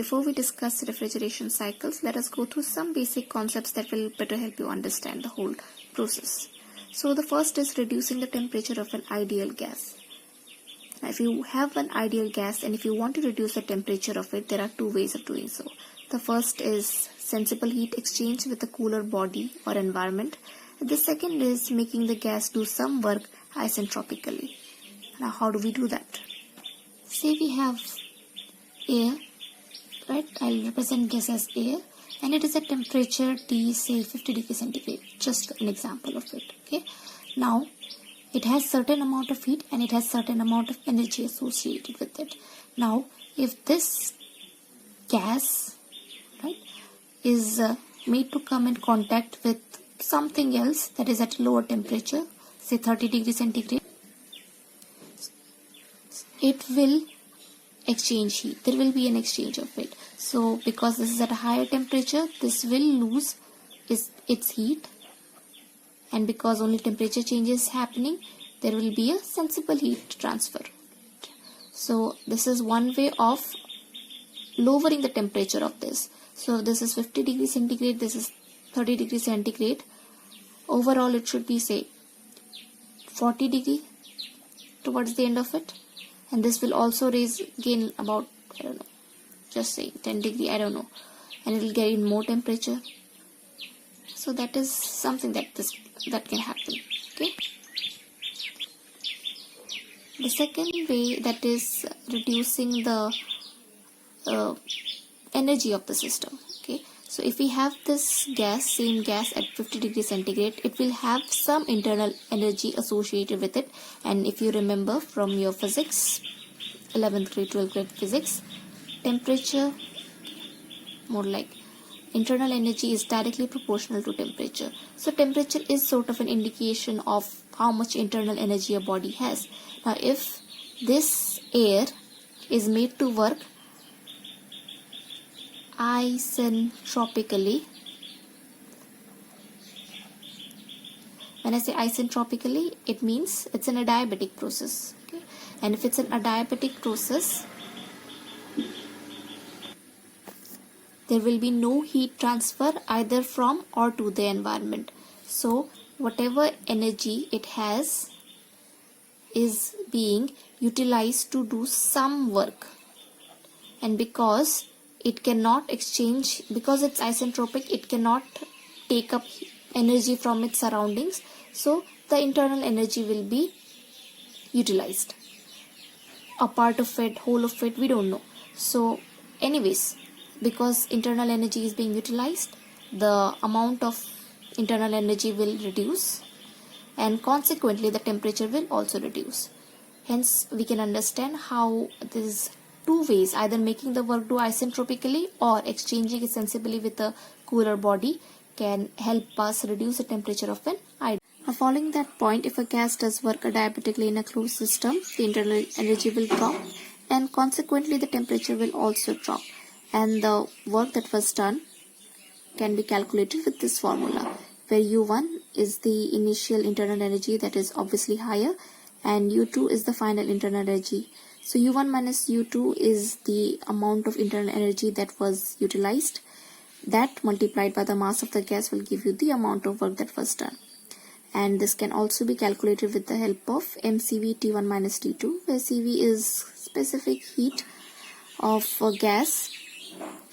Before we discuss refrigeration cycles, let us go through some basic concepts that will better help you understand the whole process. So the first is reducing the temperature of an ideal gas. Now, if you have an ideal gas and if you want to reduce the temperature of it, there are two ways of doing so. The first is sensible heat exchange with a cooler body or environment. The second is making the gas do some work isentropically. Now, how do we do that? Say we have air, right? I'll represent gas as air, and it is at temperature T, say 50 degrees centigrade. Just an example of it. Okay. Now, it has certain amount of heat and it has certain amount of energy associated with it. Now, if this gas, right, is made to come in contact with something else that is at a lower temperature, say 30 degrees centigrade, it will exchange heat. There will be an exchange of it. So, because this is at a higher temperature, this will lose its heat. And because only temperature change is happening, there will be a sensible heat transfer. So this is one way of lowering the temperature of this. So this is 50 degrees centigrade, this is 30 degrees centigrade. Overall it should be, say, 40 degree towards the end of it. And this will also gain about, I don't know, just say 10 degree, I don't know. And it will gain more temperature. So that is something that can happen. Okay. The second way, that is reducing the energy of the system. Okay. So if we have this gas, same gas at 50 degrees centigrade, it will have some internal energy associated with it. And if you remember from your physics, 11th grade, 12th grade physics, temperature, more like internal energy, is directly proportional to temperature. So temperature is sort of an indication of how much internal energy a body has. Now if this air is made to work isentropically, when I say isentropically, it means it's an adiabatic process. Okay? And if it's an adiabatic process, there will be no heat transfer either from or to the environment. So whatever energy it has is being utilized to do some work. And because it cannot exchange, because it's isentropic, it cannot take up energy from its surroundings. So the internal energy will be utilized. A part of it, whole of it, we don't know. So anyways, because internal energy is being utilized, the amount of internal energy will reduce, and consequently the temperature will also reduce. Hence we can understand how these two ways, either making the work do isentropically or exchanging it sensibly with a cooler body, can help us reduce the temperature of an item. Now following that point, if a gas does work adiabatically in a closed system, the internal energy will drop and consequently the temperature will also drop. And the work that was done can be calculated with this formula, where U1 is the initial internal energy, that is obviously higher, and U2 is the final internal energy. So U1 minus U2 is the amount of internal energy that was utilized. That multiplied by the mass of the gas will give you the amount of work that was done. And this can also be calculated with the help of MCV T1 minus T2, where CV is specific heat of a gas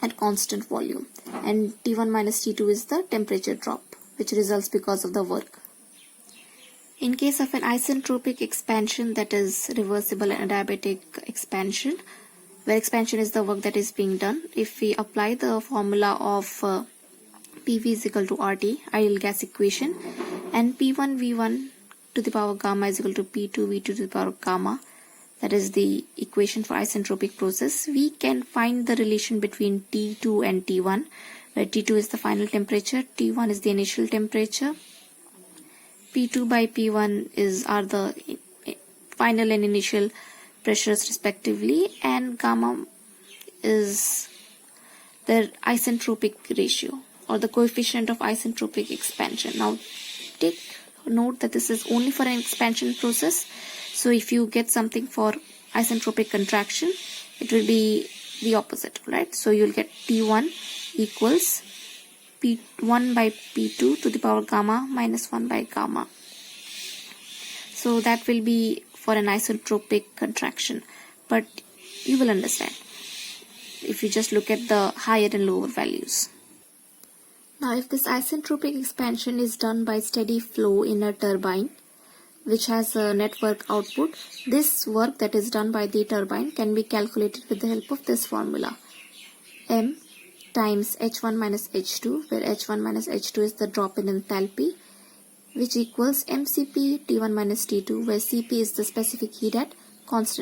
at constant volume, and T1 minus T2 is the temperature drop which results because of the work. In case of an isentropic expansion, that is reversible and adiabatic expansion, where expansion is the work that is being done, if we apply the formula of PV is equal to RT, ideal gas equation, and P1 V1 to the power gamma is equal to P2 V2 to the power gamma, that is the equation for isentropic process, we can find the relation between T2 and T1, where T2 is the final temperature, T1 is the initial temperature, P2 by P1 are the final and initial pressures respectively, and gamma is the isentropic ratio or the coefficient of isentropic expansion. Now take note that this is only for an expansion process. So if you get something for isentropic contraction, it will be the opposite, right? So you'll get T1 equals P1 by P2 to the power gamma minus 1 by gamma. So that will be for an isentropic contraction, but you will understand if you just look at the higher and lower values. Now if this isentropic expansion is done by steady flow in a turbine which has a net work output, this work that is done by the turbine can be calculated with the help of this formula. M times H1 minus H2, where H1 minus H2 is the drop in enthalpy, which equals MCP T1 minus T2, where Cp is the specific heat at constant